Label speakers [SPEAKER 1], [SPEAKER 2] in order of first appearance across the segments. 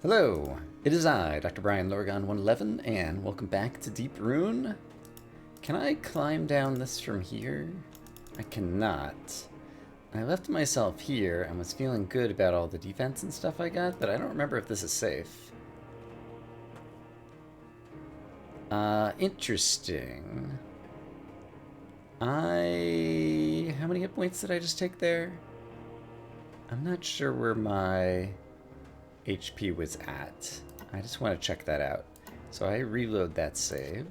[SPEAKER 1] Hello, it is I, Dr. Brian Lorgon 111, and welcome back to Deep Rune. Can I climb down this from here? I cannot. I left myself here and was feeling good about all the defense and stuff I got, but I don't remember if this is safe. Interesting. How many hit points did I just take there? I'm not sure where my HP was at. I just want to check that out. So I reload that save.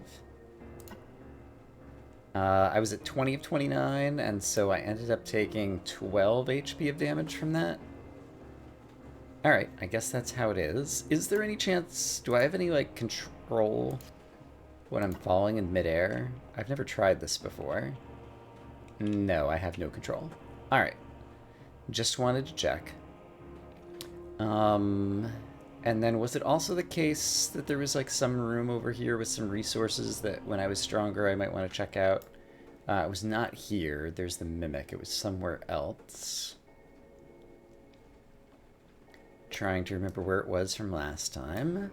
[SPEAKER 1] I was at 20 of 29, and so I ended up taking 12 HP of damage from that. Alright, I guess that's how it is. Is there any chance, do I have any, like, control when I'm falling in midair? I've never tried this before. No, I have no control. Alright. Just wanted to check. And then was it also the case that there was like some room over here with some resources that when I was stronger I might want to check out? It was not here. There's the mimic. It was somewhere else. Trying to remember where it was from last time.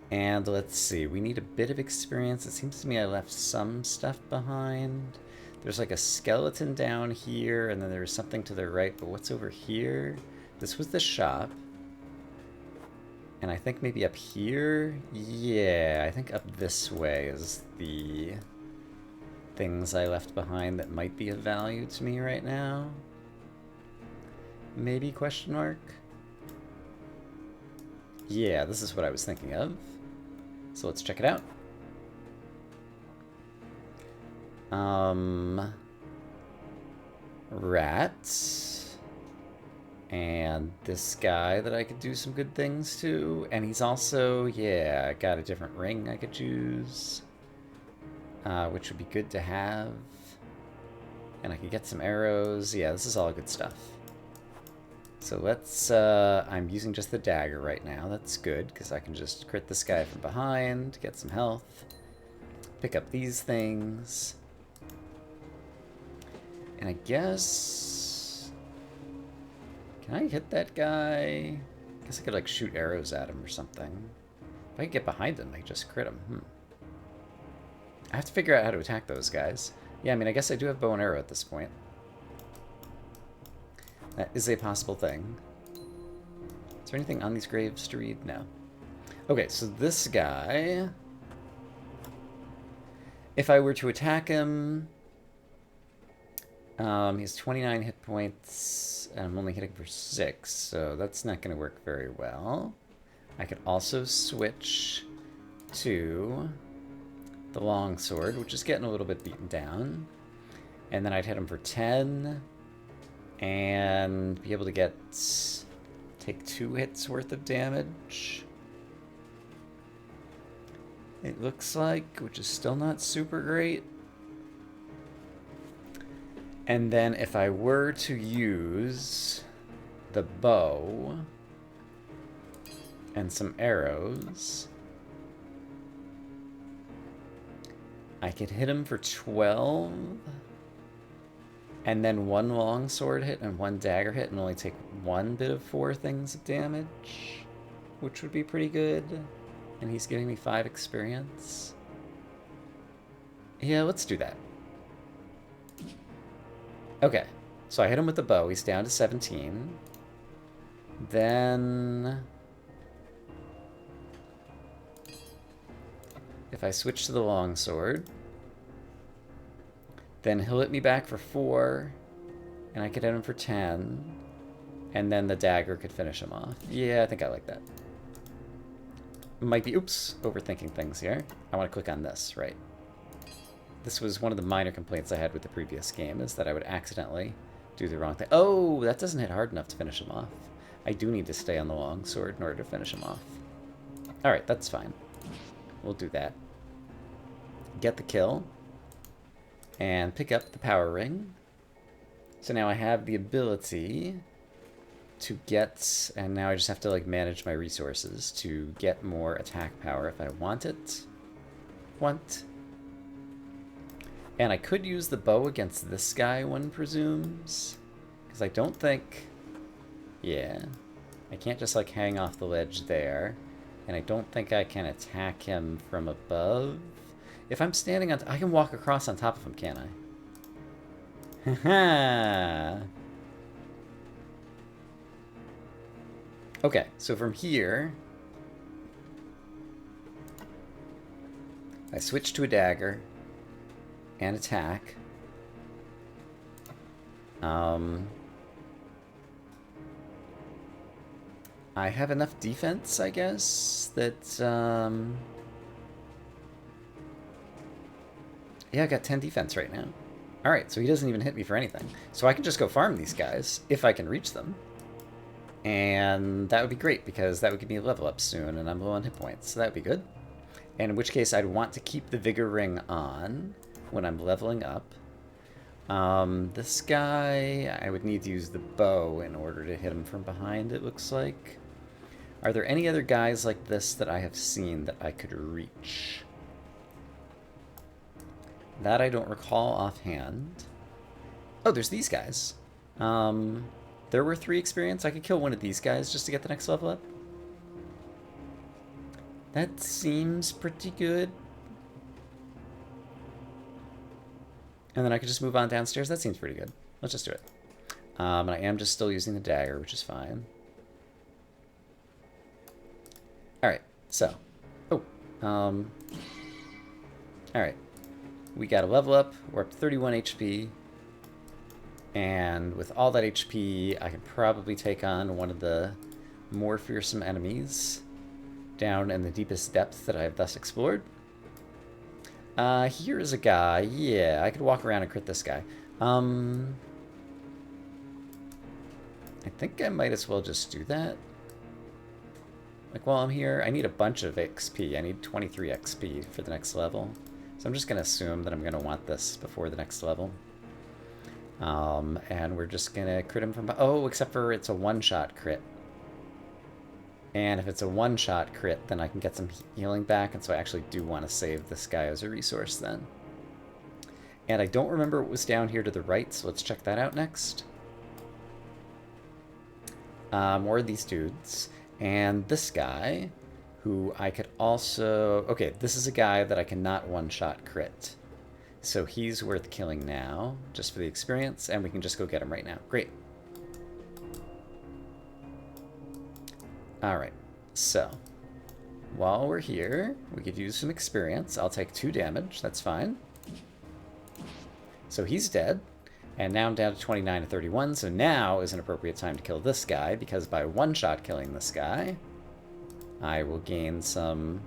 [SPEAKER 1] And let's see. We need a bit of experience. It seems to me I left some stuff behind. There's like a skeleton down here, and then there's something to the right, but what's over here? This was the shop. And I think maybe up here? Yeah, I think up this way is the things I left behind that might be of value to me right now. Maybe, question mark? Yeah, this is what I was thinking of. So let's check it out. Rats. And this guy that I could do some good things to. And he's also, yeah, got a different ring I could choose. Which would be good to have. And I could get some arrows. Yeah, this is all good stuff. So let's, I'm using just the dagger right now. That's good, because I can just crit this guy from behind, get some health. Pick up these things. And I guess... Can I hit that guy? I guess I could, like, shoot arrows at him or something. If I could get behind him, I could just crit him. I have to figure out how to attack those guys. Yeah, I mean, I guess I do have bow and arrow at this point. That is a possible thing. Is there anything on these graves to read? No. Okay, so this guy... If I were to attack him... he has 29 hit points, and I'm only hitting for 6, so that's not going to work very well. I could also switch to the longsword, which is getting a little bit beaten down. And then I'd hit him for 10, and be able to take 2 hits worth of damage. It looks like, which is still not super great. And then if I were to use the bow and some arrows, I could hit him for 12, and then 1 longsword hit and 1 dagger hit, and only take 1 bit of 4 things of damage, which would be pretty good. And he's giving me 5 experience. Yeah, let's do that. Okay, so I hit him with the bow. He's down to 17. Then... if I switch to the longsword, then he'll hit me back for 4, and I could hit him for 10, and then the dagger could finish him off. Yeah, I think I like that. Might be, oops, overthinking things here. I want to click on this, right? This was one of the minor complaints I had with the previous game, is that I would accidentally do the wrong thing. Oh, that doesn't hit hard enough to finish him off. I do need to stay on the longsword in order to finish him off. Alright, that's fine. We'll do that. Get the kill. And pick up the power ring. So now I have the ability to get, and now I just have to like manage my resources to get more attack power if I want it. And I could use the bow against this guy, one presumes, because I don't think, yeah, I can't just, like, hang off the ledge there. And I don't think I can attack him from above. If I'm standing on... I can walk across on top of him, can't I? Haha! Okay, so from here... I switch to a dagger. And attack. I have enough defense, I guess, that, yeah, I got 10 defense right now. Alright, so he doesn't even hit me for anything. So I can just go farm these guys, if I can reach them. And that would be great, because that would give me a level up soon, and I'm low on hit points, so that would be good. And in which case, I'd want to keep the Vigor Ring on when I'm leveling up. This guy, I would need to use the bow in order to hit him from behind, it looks like. Are there any other guys like this that I have seen that I could reach? That I don't recall offhand. Oh, there's these guys. There were 3 experience. I could kill one of these guys just to get the next level up. That seems pretty good. And then I could just move on downstairs. That seems pretty good. Let's just do it. And I am just still using the dagger, which is fine. Alright, so. Oh. Alright. We got a level up. We're up to 31 HP. And with all that HP, I can probably take on one of the more fearsome enemies down in the deepest depths that I have thus explored. Here is a guy. Yeah, I could walk around and crit this guy. I think I might as well just do that. Like, while I'm here, I need a bunch of XP. I need 23 XP for the next level. So I'm just going to assume that I'm going to want this before the next level. And we're just going to crit him from... Oh, except for it's a one-shot crit. And if it's a one-shot crit, then I can get some healing back, and so I actually do want to save this guy as a resource then. And I don't remember what was down here to the right, so let's check that out next. More of these dudes. And this guy, who I could also... Okay, this is a guy that I cannot one-shot crit. So he's worth killing now, just for the experience, and we can just go get him right now. Great. Alright, so while we're here, we could use some experience. I'll take 2 damage, that's fine. So he's dead, and now I'm down to 29 to 31, so now is an appropriate time to kill this guy, because by one-shot killing this guy, I will gain some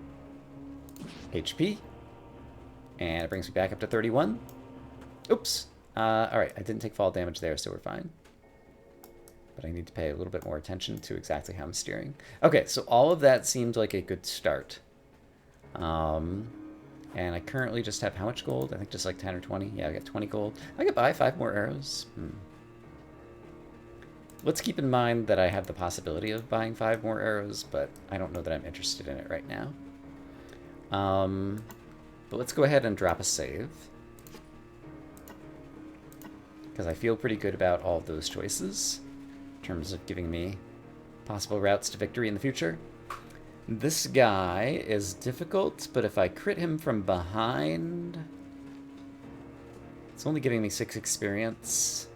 [SPEAKER 1] HP, and it brings me back up to 31. Oops! Alright, I didn't take fall damage there, so we're fine. But I need to pay a little bit more attention to exactly how I'm steering. Okay, so all of that seemed like a good start. And I currently just have how much gold? I think just like 10 or 20. Yeah, I got 20 gold. I could buy 5 more arrows. Let's keep in mind that I have the possibility of buying 5 more arrows, but I don't know that I'm interested in it right now. But let's go ahead and drop a save. Because I feel pretty good about all of those choices. In terms of giving me possible routes to victory in the future. This guy is difficult, but if I crit him from behind... It's only giving me 6 experience.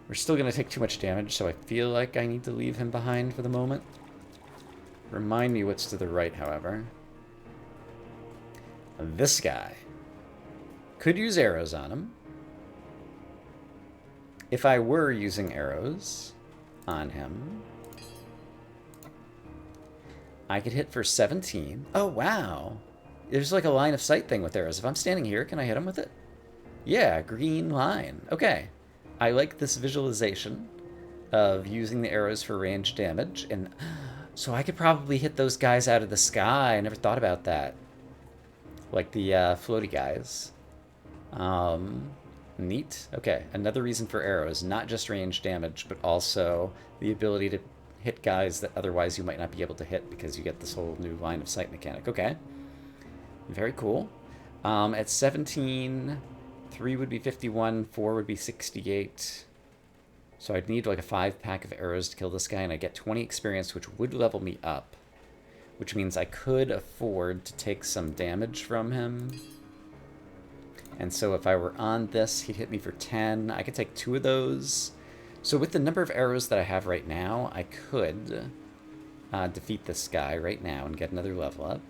[SPEAKER 1] We're still going to take too much damage, so I feel like I need to leave him behind for the moment. Remind me what's to the right, however. This guy. Could use arrows on him. If I were using arrows on him, I could hit for 17. Oh, wow. There's like a line of sight thing with arrows. If I'm standing here, can I hit him with it? Yeah, green line. Okay. I like this visualization of using the arrows for range damage. And so I could probably hit those guys out of the sky. I never thought about that. Like the floaty guys. Neat. Okay, another reason for arrows, not just range damage, but also the ability to hit guys that otherwise you might not be able to hit because you get this whole new line of sight mechanic. Okay. Very cool. At 17, 3 would be 51, 4 would be 68. So I'd need like a 5-pack of arrows to kill this guy, and I get 20 experience, which would level me up. Which means I could afford to take some damage from him. And so if I were on this, he'd hit me for 10. I could take 2 of those. So with the number of arrows that I have right now, I could defeat this guy right now and get another level up.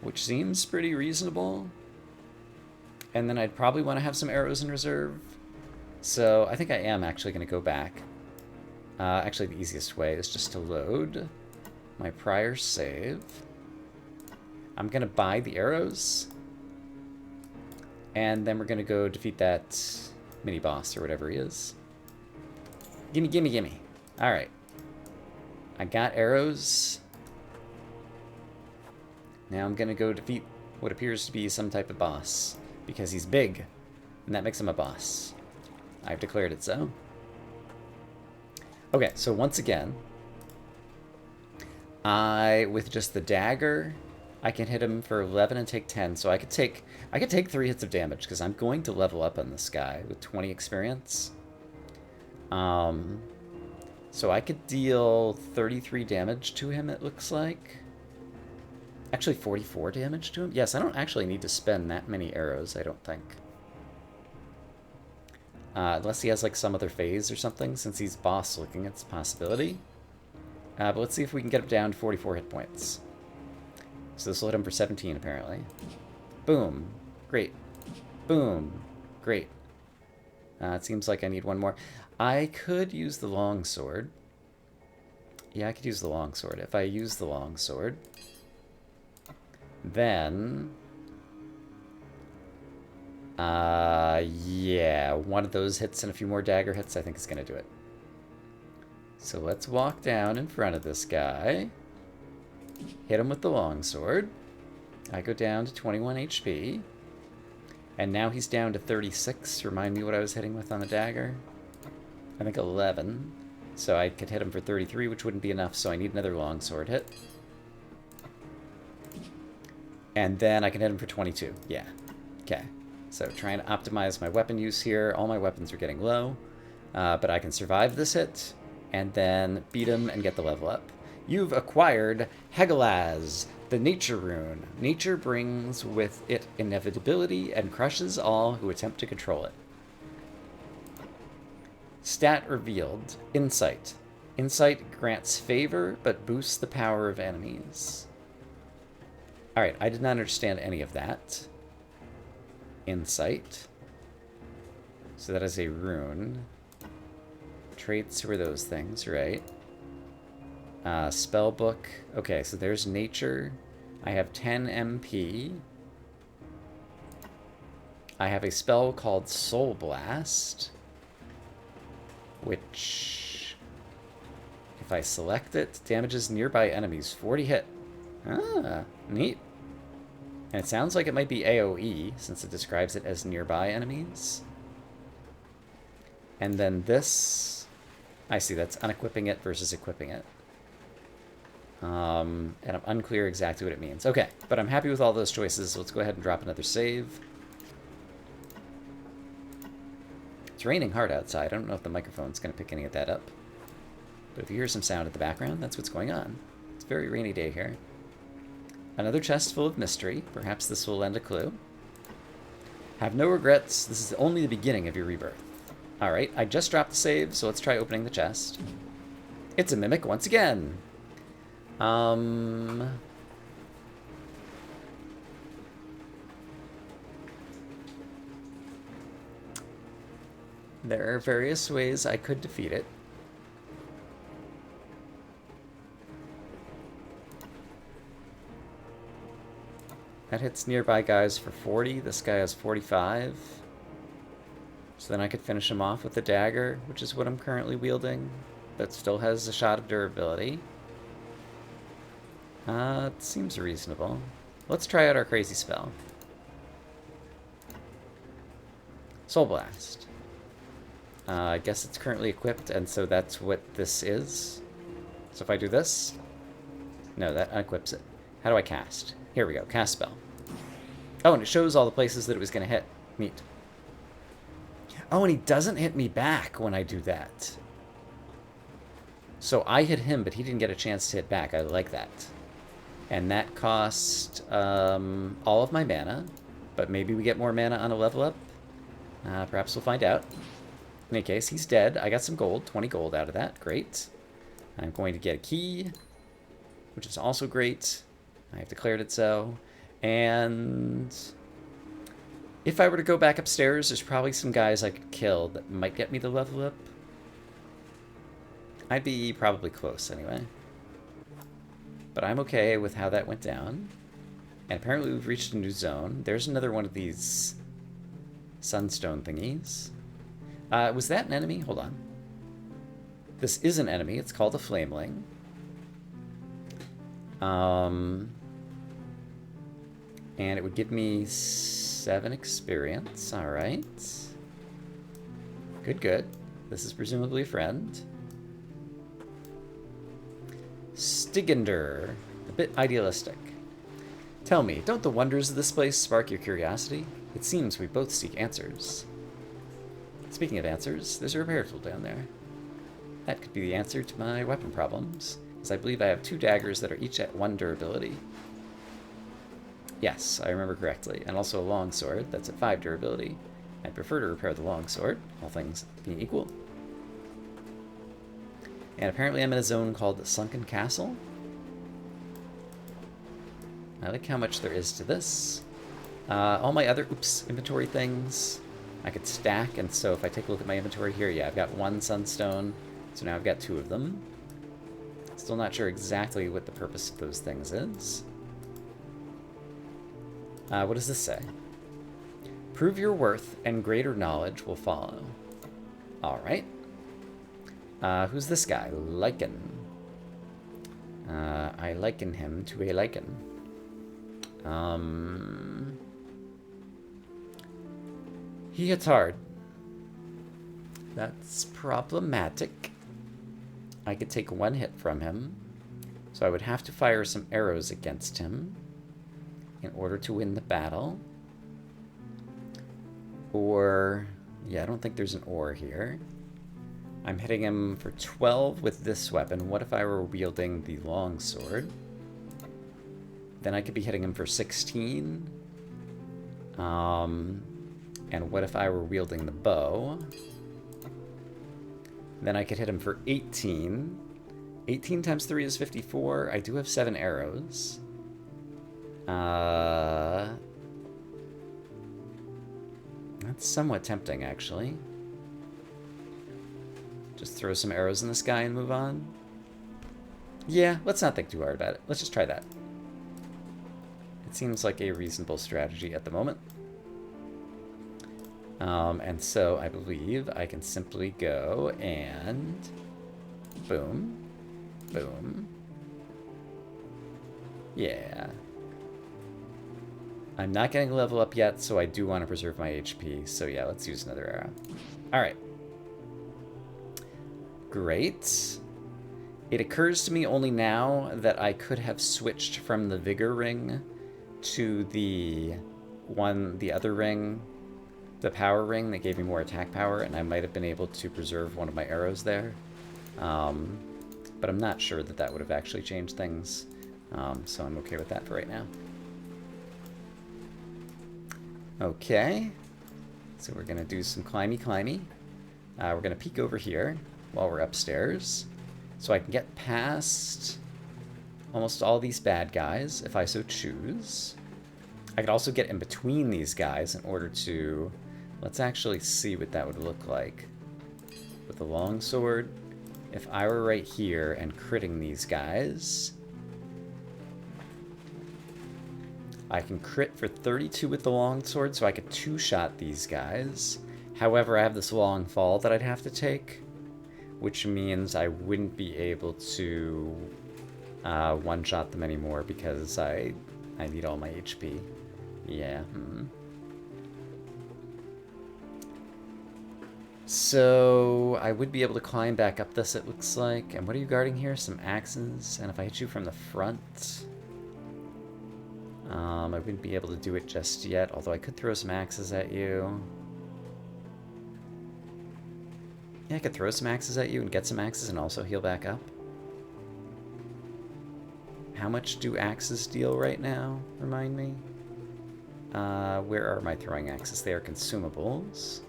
[SPEAKER 1] Which seems pretty reasonable. And then I'd probably want to have some arrows in reserve. So I think I am actually going to go back. Actually, the easiest way is just to load my prior save. I'm going to buy the arrows. And then we're going to go defeat that mini-boss or whatever he is. Gimme, gimme, gimme. Alright. I got arrows. Now I'm going to go defeat what appears to be some type of boss. Because he's big. And that makes him a boss. I've declared it so. Okay, so once again, with just the dagger, I can hit him for 11 and take 10. So I could take 3 hits of damage because I'm going to level up on this guy with 20 experience. So I could deal 33 damage to him, it looks like. Actually, 44 damage to him? Yes, I don't actually need to spend that many arrows, I don't think. Unless he has like some other phase or something, since he's boss looking, it's a possibility. But let's see if we can get him down to 44 hit points. So this will hit him for 17, apparently. Boom. Great. Boom. Great. It seems like I need one more. I could use the longsword. Yeah, I could use the longsword. If I use the longsword, then... yeah, one of those hits and a few more dagger hits I think is going to do it. So let's walk down in front of this guy. Hit him with the longsword. I go down to 21 HP. And now he's down to 36. Remind me what I was hitting with on the dagger. I think 11. So I could hit him for 33, which wouldn't be enough, so I need another longsword hit. And then I can hit him for 22. Yeah. Okay. So trying to optimize my weapon use here. All my weapons are getting low. But I can survive this hit. And then beat him and get the level up. You've acquired Hegelaz, the Nature Rune. Nature brings with it inevitability and crushes all who attempt to control it. Stat revealed. Insight. Insight grants favor, but boosts the power of enemies. Alright, I did not understand any of that. Insight. So that is a rune. Traits were those things, right? Spell book. Okay, so there's nature. I have 10 MP. I have a spell called Soul Blast, which, if I select it, damages nearby enemies 40 hit. Ah, neat. And it sounds like it might be AoE, since it describes it as nearby enemies. And then this, I see, that's unequipping it versus equipping it. And I'm unclear exactly what it means. Okay, but I'm happy with all those choices, so let's go ahead and drop another save. It's raining hard outside. I don't know if the microphone's going to pick any of that up. But if you hear some sound in the background, that's what's going on. It's a very rainy day here. Another chest full of mystery. Perhaps this will lend a clue. Have no regrets. This is only the beginning of your rebirth. Alright, I just dropped the save, so let's try opening the chest. It's a mimic once again. There are various ways I could defeat it. That hits nearby guys for 40. This guy has 45. So then I could finish him off with a dagger, which is what I'm currently wielding. That still has a shot of durability. It seems reasonable. Let's try out our crazy spell. Soul Blast. I guess it's currently equipped, and so that's what this is. So if I do this... No, that unequips it. How do I cast? Here we go, cast spell. Oh, and it shows all the places that it was going to hit. Neat. Oh, and he doesn't hit me back when I do that. So I hit him, but he didn't get a chance to hit back. I like that. And that cost all of my mana. But maybe we get more mana on a level up. Perhaps we'll find out. In any case, he's dead. I got some gold. 20 gold out of that. Great. I'm going to get a key, which is also great. I have declared it so. And if I were to go back upstairs, there's probably some guys I could kill that might get me the level up. I'd be probably close anyway. But I'm okay with how that went down. And apparently we've reached a new zone. There's another one of these sunstone thingies. Was that an enemy? Hold on. This is an enemy. It's called a flameling. And it would give me 7 experience. All right. Good, good. This is presumably a friend. Stigender. A bit idealistic. Tell me, don't the wonders of this place spark your curiosity? It seems we both seek answers. Speaking of answers, there's a repair tool down there. That could be the answer to my weapon problems, as I believe I have 2 daggers that are each at 1 durability. Yes, I remember correctly, and also a longsword that's at 5 durability. I'd prefer to repair the longsword, all things being equal. And apparently I'm in a zone called the Sunken Castle. I like how much there is to this. All my other, inventory things I could stack, and so if I take a look at my inventory here, yeah, I've got 1 sunstone, so now I've got 2 of them. Still not sure exactly what the purpose of those things is. What does this say? Prove your worth, and greater knowledge will follow. Alright. Who's this guy? Lichen. I liken him to a lichen. He hits hard. That's problematic. I could take 1 hit from him, so I would have to fire some arrows against him in order to win the battle. Or, yeah, I don't think there's an or here. I'm hitting him for 12 with this weapon. What if I were wielding the longsword? Then I could be hitting him for 16. And what if I were wielding the bow? Then I could hit him for 18. 18 times 3 is 54. I do have 7 arrows. That's somewhat tempting, actually. Just throw some arrows in this guy and move on. Yeah, let's not think too hard about it. Let's just try that. It seems like a reasonable strategy at the moment. And so I believe I can simply go and boom, boom. Yeah. I'm not getting a level up yet, so I do want to preserve my HP. So yeah, let's use another arrow. All right. Great. It occurs to me only now that I could have switched from the Vigor ring to the other ring, the Power ring that gave me more attack power, and I might have been able to preserve one of my arrows there. But I'm not sure that that would have actually changed things, so I'm okay with that for right now. Okay, so we're gonna do some climby. We're gonna peek over here while we're upstairs, so I can get past almost all these bad guys if I so choose. I could also get in between these guys in order to... Let's actually see what that would look like. With the longsword, if I were right here and critting these guys, I can crit for 32 with the longsword, so I could 2-shot these guys. However, I have this long fall that I'd have to take, which means I wouldn't be able to one-shot them anymore because I need all my HP. Yeah. So I would be able to climb back up this, it looks like. And what are you guarding here? Some axes. And if I hit you from the front, I wouldn't be able to do it just yet, although I could throw some axes at you. Yeah, I could throw some axes at you and get some axes and also heal back up. How much do axes deal right now? Remind me. Where are my throwing axes? They are consumables.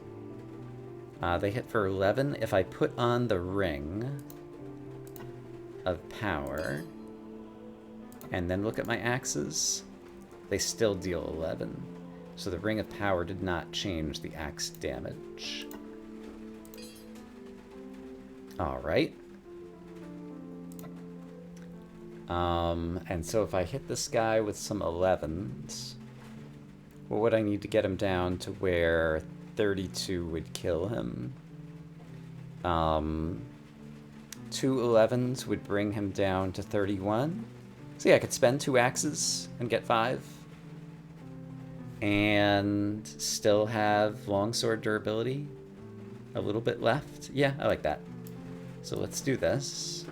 [SPEAKER 1] They hit for 11. If I put on the ring of power and then look at my axes, they still deal 11. So the ring of power did not change the axe damage. Alright. And so if I hit this guy with some 11s, what would I need to get him down to where 32 would kill him? 2 11s would bring him down to 31. So yeah, I could spend 2 axes and get 5. And still have longsword durability. A little bit left. Yeah, I like that. So let's do this.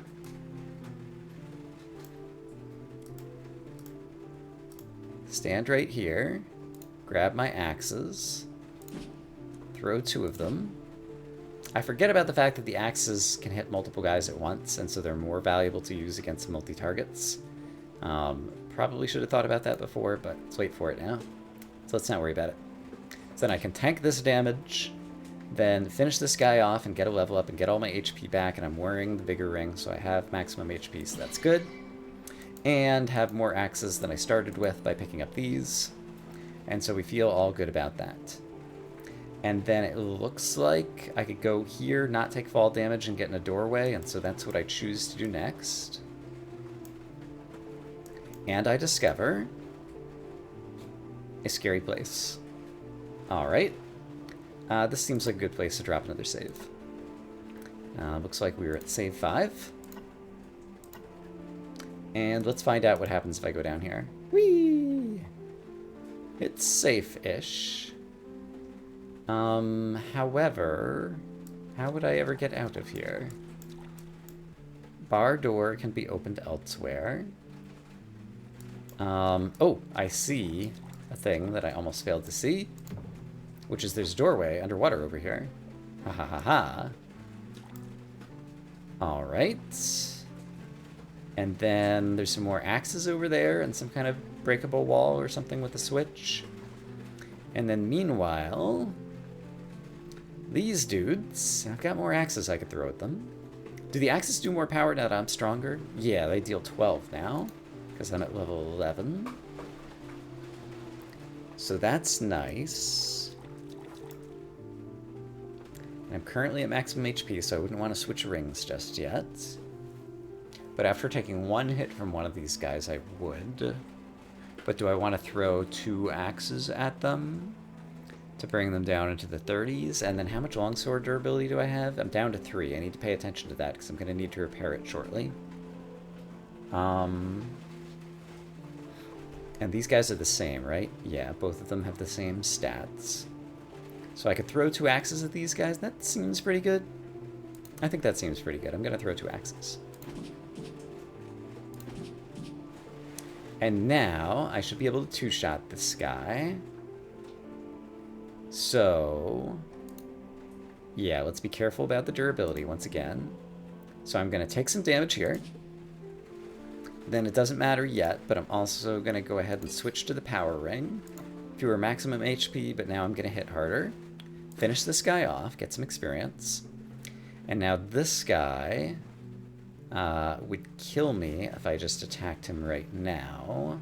[SPEAKER 1] Stand right here. Grab my axes. Throw 2 of them. I forget about the fact that the axes can hit multiple guys at once, and so they're more valuable to use against multi-targets. Probably should have thought about that before, but let's wait for it now. So let's not worry about it. So then I can tank this damage, then finish this guy off and get a level up and get all my HP back, and I'm wearing the bigger ring, so I have maximum HP, so that's good. And have more axes than I started with by picking up these. And so we feel all good about that. And then it looks like I could go here, not take fall damage, and get in a doorway, and so that's what I choose to do next. And I discover a scary place. Alright. This seems like a good place to drop another save. Looks like we were at save 5. And let's find out what happens if I go down here. Whee! It's safe-ish. However, how would I ever get out of here? Bar door can be opened elsewhere. Oh, I see a thing that I almost failed to see, which is there's a doorway underwater over here. Ha ha ha ha. Alright. And then there's some more axes over there and some kind of breakable wall or something with a switch. And then meanwhile, these dudes, I've got more axes I could throw at them. Do the axes do more power now that I'm stronger? Yeah, they deal 12 now, because I'm at level 11. So that's nice. And I'm currently at maximum HP, so I wouldn't want to switch rings just yet. But after taking 1 hit from one of these guys, I would. But do I want to throw 2 axes at them to bring them down into the 30s? And then how much longsword durability do I have? I'm down to 3. I need to pay attention to that because I'm going to need to repair it shortly. And these guys are the same, right? Yeah, both of them have the same stats. So I could throw 2 axes at these guys. That seems pretty good. I think that seems pretty good. I'm going to throw 2 axes. And now I should be able to 2-shot this guy. So, yeah, let's be careful about the durability once again. So I'm going to take some damage here. Then it doesn't matter yet, but I'm also going to go ahead and switch to the power ring. Fewer maximum HP, but now I'm going to hit harder. Finish this guy off, get some experience. And now this guy would kill me if I just attacked him right now.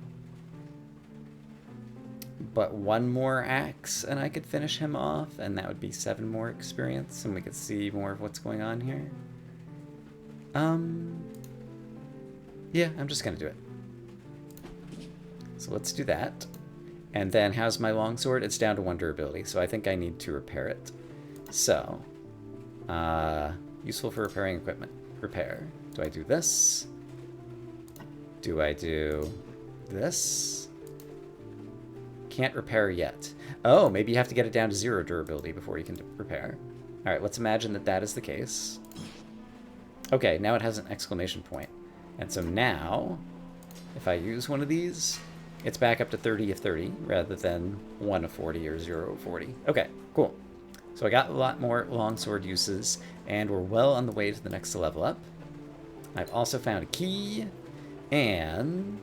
[SPEAKER 1] But 1 more axe and I could finish him off, and that would be 7 more experience, and we could see more of what's going on here. Yeah, I'm just gonna do it. So let's do that. And then how's my longsword? It's down to 1 durability, so I think I need to repair it. So, useful for repairing equipment. Repair. Do I do this? Do I do this? Can't repair yet. Oh, maybe you have to get it down to 0 durability before you can repair. All right, let's imagine that that is the case. Okay, now it has an exclamation point. And so now, if I use one of these, it's back up to 30 of 30 rather than 1 of 40 or 0 of 40. Okay, cool. So I got a lot more longsword uses, And we're well on the way to the next level up. I've also found a key and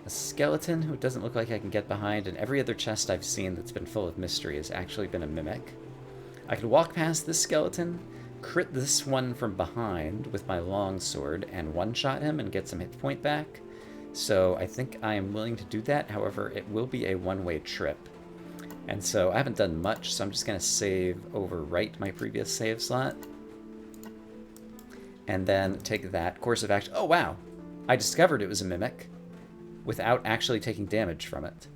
[SPEAKER 1] a skeleton who doesn't look like I can get behind, and every other chest I've seen that's been full of mystery has actually been a mimic. I could walk past this skeleton, crit this one from behind with my longsword, and one-shot him and get some hit point back. So I think I am willing to do that. However, it will be a one-way trip. And so I haven't done much, so I'm just going to save overwrite my previous save slot. And then take that course of action. Oh, wow. I discovered it was a mimic without actually taking damage from it,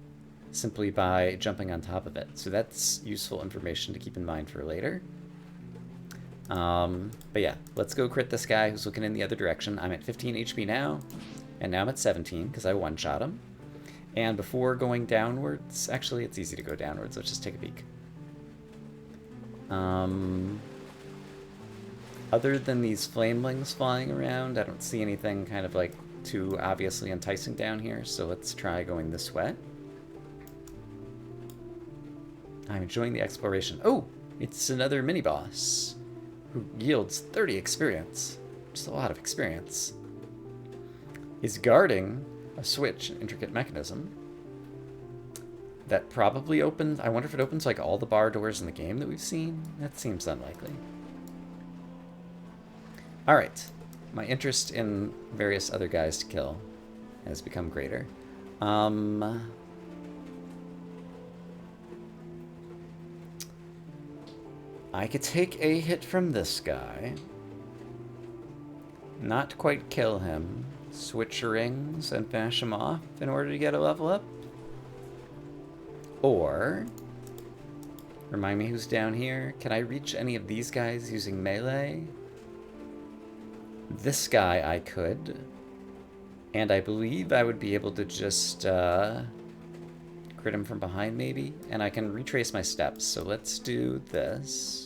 [SPEAKER 1] simply by jumping on top of it. So that's useful information to keep in mind for later. But yeah, let's go crit this guy who's looking in the other direction. I'm at 15 HP now, and now I'm at 17 because I one-shot him. And before going downwards, actually it's easy to go downwards, let's just take a peek. Other than these flamelings flying around, I don't see anything kind of like too obviously enticing down here, so let's try going this way. I'm enjoying the exploration. Oh, it's another mini-boss who yields 30 experience. Just a lot of experience. He's guarding a switch, an intricate mechanism that probably opens... I wonder if it opens like all the bar doors in the game that we've seen? That seems unlikely. Alright. My interest in various other guys to kill has become greater. I could take a hit from this guy. Not quite kill him. Switch rings and finish him off in order to get a level up. Or... remind me who's down here. Can I reach any of these guys using melee? This guy I could. And I believe I would be able to just crit him from behind maybe. And I can retrace my steps. So let's do this.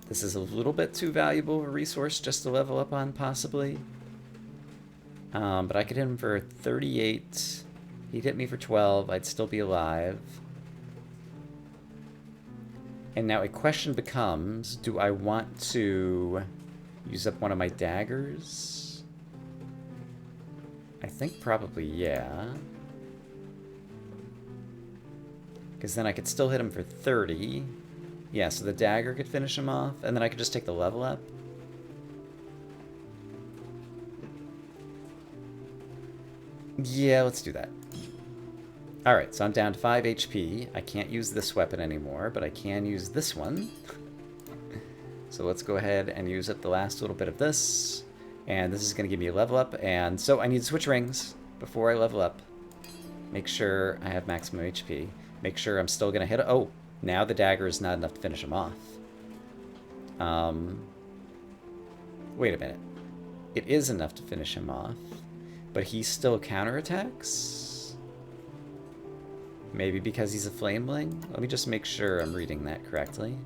[SPEAKER 1] This is a little bit too valuable of a resource just to level up on, possibly. But I could hit him for 38. He'd hit me for 12. I'd still be alive. And now a question becomes, do I want to use up one of my daggers? I think probably yeah. Because then I could still hit him for 30. Yeah, so the dagger could finish him off, and then I could just take the level up. Yeah, let's do that. Alright, so I'm down to 5 HP. I can't use this weapon anymore, but I can use this one. So let's go ahead and use up the last little bit of this. And this is going to give me a level up, and so I need to switch rings before I level up. Make sure I have maximum HP. Make sure I'm still going to hit it. Oh! Now the dagger is not enough to finish him off. Wait a minute. It is enough to finish him off, but he still counterattacks? Maybe because he's a flameling? Let me just make sure I'm reading that correctly.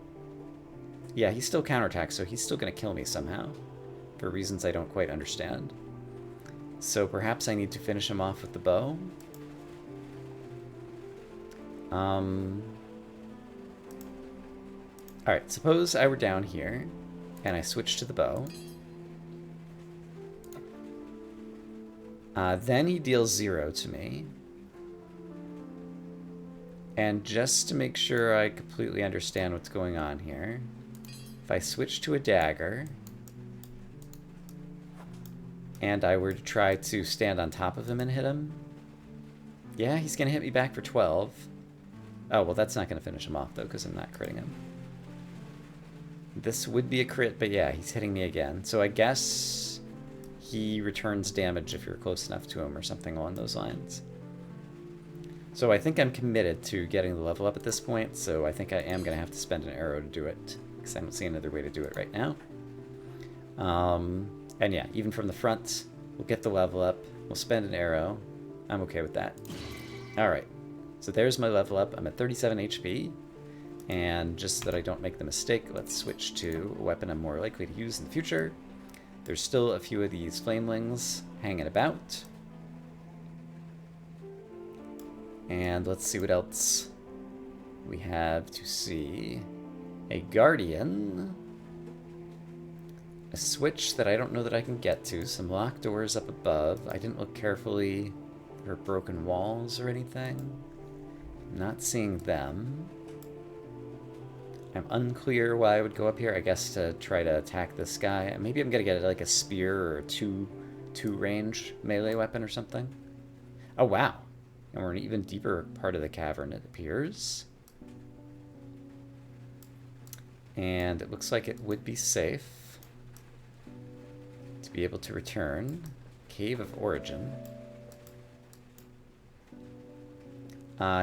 [SPEAKER 1] Yeah, he still counterattacks, so he's still going to kill me somehow, for reasons I don't quite understand. So perhaps I need to finish him off with the bow? Alright, suppose I were down here, and I switched to the bow. Then he deals 0 to me. And just to make sure I completely understand what's going on here, if I switch to a dagger, and I were to try to stand on top of him and hit him, yeah, he's going to hit me back for 12. Oh, well, that's not going to finish him off, though, because I'm not critting him. This would be a crit, but yeah, he's hitting me again. So I guess he returns damage if you're close enough to him or something along those lines. So I think I'm committed to getting the level up at this point, so I think I am going to have to spend an arrow to do it, because I don't see another way to do it right now. And yeah, even from the front, we'll get the level up, we'll spend an arrow. I'm okay with that. Alright, so there's my level up. I'm at 37 HP. And just so that I don't make the mistake, let's switch to a weapon I'm more likely to use in the future. There's still a few of these flamelings hanging about. And let's see what else we have to see a guardian, a switch that I don't know that I can get to, some locked doors up above. I didn't look carefully for broken walls or anything. Not seeing them. I'm unclear why I would go up here. I guess to try to attack this guy. Maybe I'm gonna get like a spear or a two range melee weapon or something. Oh wow. And we're in an even deeper part of the cavern, it appears. And it looks like it would be safe to be able to return. Cave of Origin.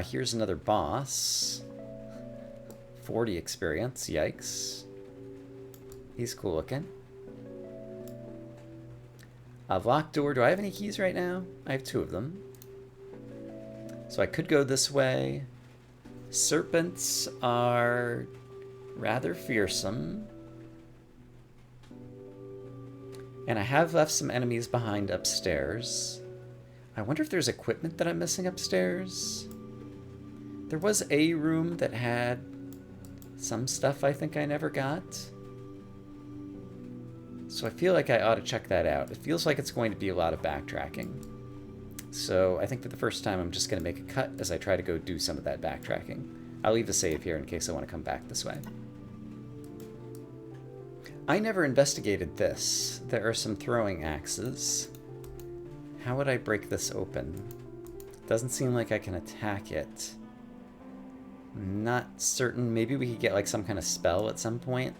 [SPEAKER 1] Here's another boss. 40 experience, yikes. He's cool looking. A locked door, do I have any keys right now? I have 2 of them. So I could go this way. Serpents are rather fearsome. And I have left some enemies behind upstairs. I wonder if there's equipment that I'm missing upstairs. There was a room that had some stuff I think I never got. So I feel like I ought to check that out. It feels like it's going to be a lot of backtracking. So I think for the first time I'm just going to make a cut as I try to go do some of that backtracking. I'll leave the save here in case I want to come back this way. I never investigated this. There are some throwing axes. How would I break this open? Doesn't seem like I can attack it. Not certain. Maybe we could get like some kind of spell at some point.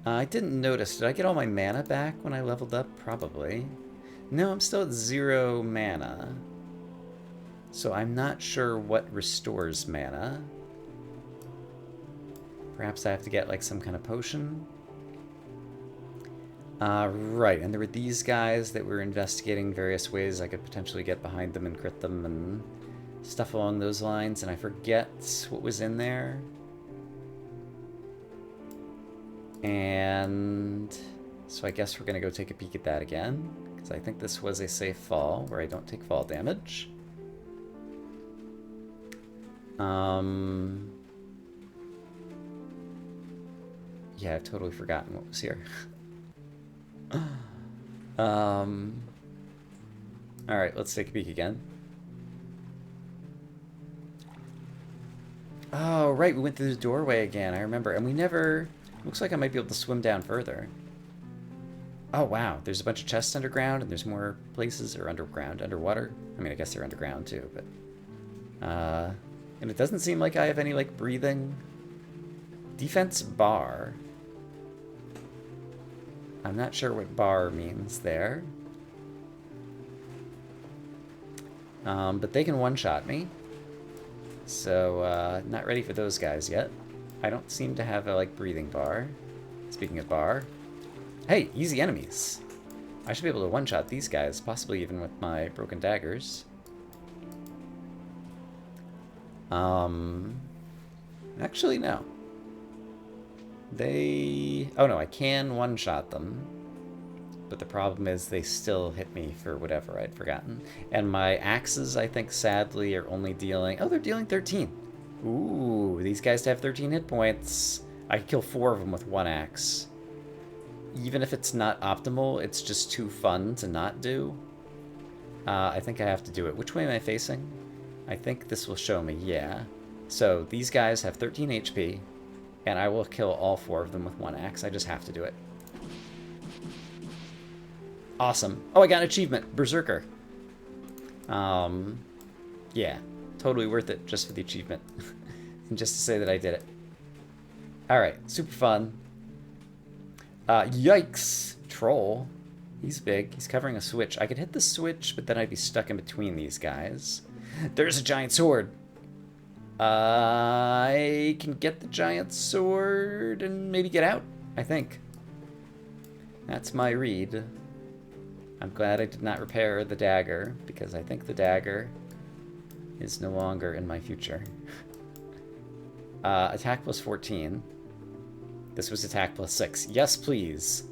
[SPEAKER 1] I didn't notice. Did I get all my mana back when I leveled up? Probably. No, I'm still at 0 mana. So I'm not sure what restores mana. Perhaps I have to get like some kind of potion. Right, and there were these guys that were investigating various ways I could potentially get behind them and crit them and stuff along those lines, and I forget what was in there. And so I guess we're gonna go take a peek at that again, because I think this was a safe fall where I don't take fall damage. Yeah, I've totally forgotten what was here. Alright, let's take a peek again. Oh, right, we went through the doorway again, I remember. And we never... Looks like I might be able to swim down further. Oh, wow, there's a bunch of chests underground, and there's more places, or underground, underwater. I mean, I guess they're underground, too, but... and it doesn't seem like I have any, like, breathing... Defense bar. I'm not sure what bar means there. But they can one-shot me. So, not ready for those guys yet. I don't seem to have a, like, breathing bar. Speaking of bar. Hey, easy enemies. I should be able to one-shot these guys, possibly even with my broken daggers. Actually, no. They... Oh, no, I can one-shot them. But the problem is they still hit me for whatever I'd forgotten. And my axes, I think, sadly, are only dealing... Oh, they're dealing 13. Ooh, these guys have 13 hit points. I could kill 4 of them with 1 axe. Even if it's not optimal, it's just too fun to not do. I think I have to do it. Which way am I facing? I think this will show me, yeah. So, these guys have 13 HP, and I will kill all 4 of them with 1 axe. I just have to do it. Awesome. Oh, I got an achievement. Berserker. Yeah. Totally worth it just for the achievement. And just to say that I did it. Alright. Super fun. Yikes. Troll. He's big. He's covering a switch. I could hit the switch, but then I'd be stuck in between these guys. There's a giant sword. I can get the giant sword and maybe get out, I think. That's my read. I'm glad I did not repair the dagger, because I think the dagger is no longer in my future. Attack plus 14. This was attack plus 6. Yes, please.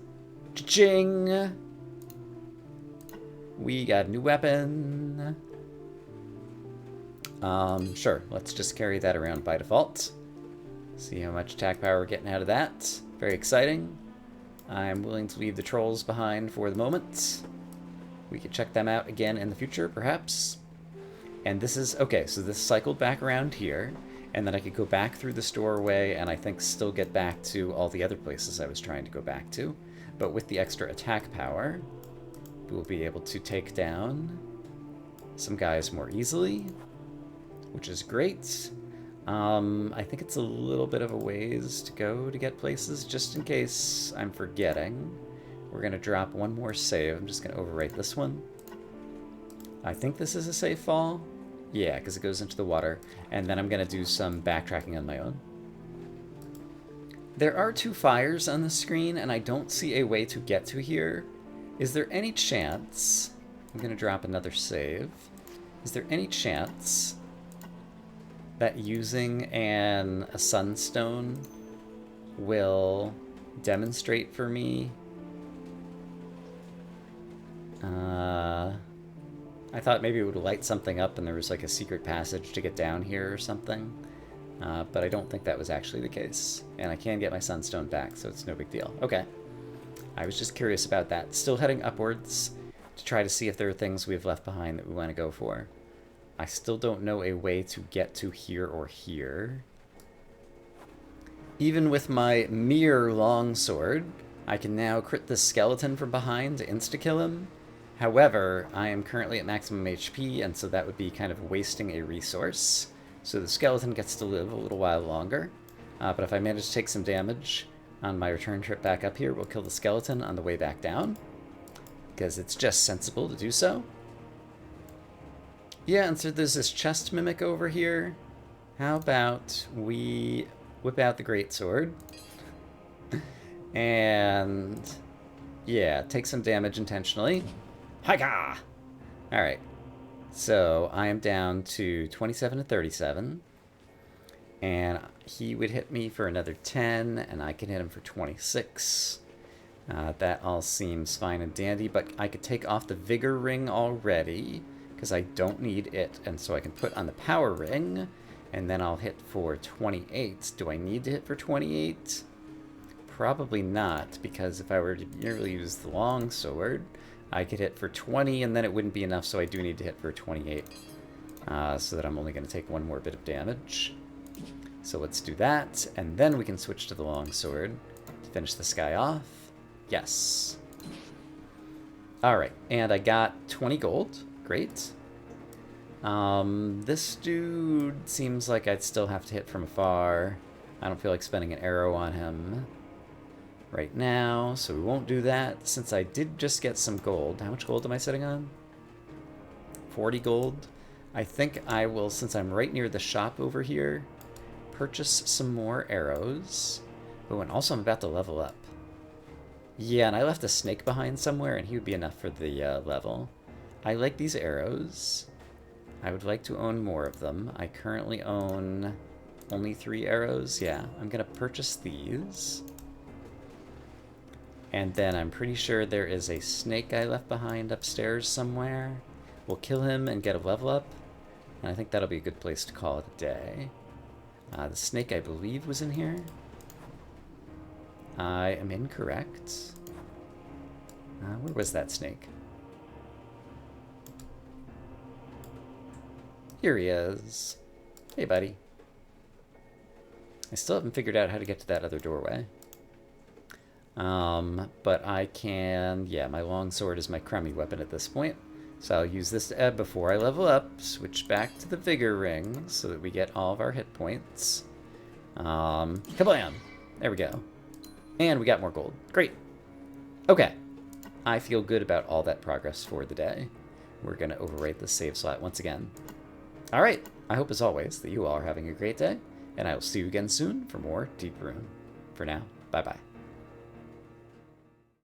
[SPEAKER 1] Cha-ching! We got a new weapon. Sure, let's just carry that around by default. See how much attack power we're getting out of that. Very exciting. I'm willing to leave the trolls behind for the moment. We could check them out again in the future, perhaps. And this is, okay, so this cycled back around here, and then I could go back through this doorway and I think still get back to all the other places I was trying to go back to. But with the extra attack power, we'll be able to take down some guys more easily, which is great. I think it's a little bit of a ways to go to get places, just in case I'm forgetting. We're going to drop one more save. I'm just going to overwrite this one. I think this is a safe fall. Yeah, because it goes into the water. And then I'm going to do some backtracking on my own. There are 2 fires on the screen, and I don't see a way to get to here. Is there any chance... I'm going to drop another save. Is there any chance that using a sunstone will demonstrate for me? I thought maybe it would light something up and there was like a secret passage to get down here or something. But I don't think that was actually the case. And I can get my sunstone back, so it's no big deal. Okay. I was just curious about that. Still heading upwards to try to see if there are things we've left behind that we want to go for. I still don't know a way to get to here or here. Even with my mere longsword, I can now crit the skeleton from behind to insta-kill him. However, I am currently at maximum HP, and so that would be kind of wasting a resource. So the skeleton gets to live a little while longer. But if I manage to take some damage on my return trip back up here, we'll kill the skeleton on the way back down, because it's just sensible to do so. Yeah, and so there's this chest mimic over here. How about we whip out the greatsword and, yeah, take some damage intentionally. Hi-ka! Alright, so I am down to 27 to 37, and he would hit me for another 10, and I can hit him for 26. That all seems fine and dandy, but I could take off the Vigor Ring already, because I don't need it, and so I can put on the Power Ring, and then I'll hit for 28. Do I need to hit for 28? Probably not, because if I were to merely use the longsword, I could hit for 20, and then it wouldn't be enough, so I do need to hit for 28, so that I'm only going to take one more bit of damage. So let's do that, and then we can switch to the longsword to finish this guy off. Yes. Alright, and I got 20 gold. Great. This dude seems like I'd still have to hit from afar. I don't feel like spending an arrow on him right now, so we won't do that, since I did just get some gold. How much gold am I sitting on? 40 gold. I think I will, since I'm right near the shop over here, purchase some more arrows. Oh, and also I'm about to level up. Yeah, and I left a snake behind somewhere, and he would be enough for the level. I like these arrows. I would like to own more of them. I currently own only 3 arrows. Yeah, I'm going to purchase these. And then I'm pretty sure there is a snake I left behind upstairs somewhere. We'll kill him and get a level up. And I think that'll be a good place to call it a day. The snake, I believe, was in here. I am incorrect. Where was that snake? Here he is. Hey, buddy. I still haven't figured out how to get to that other doorway. But I can... Yeah, my longsword is my crummy weapon at this point. So I'll use this before I level up. Switch back to the Vigor Ring so that we get all of our hit points. Kablam! There we go. And we got more gold. Great. Okay. I feel good about all that progress for the day. We're going to overwrite the save slot once again. Alright, I hope as always that you all are having a great day, and I will see you again soon for more Deep Rune. For now, bye-bye.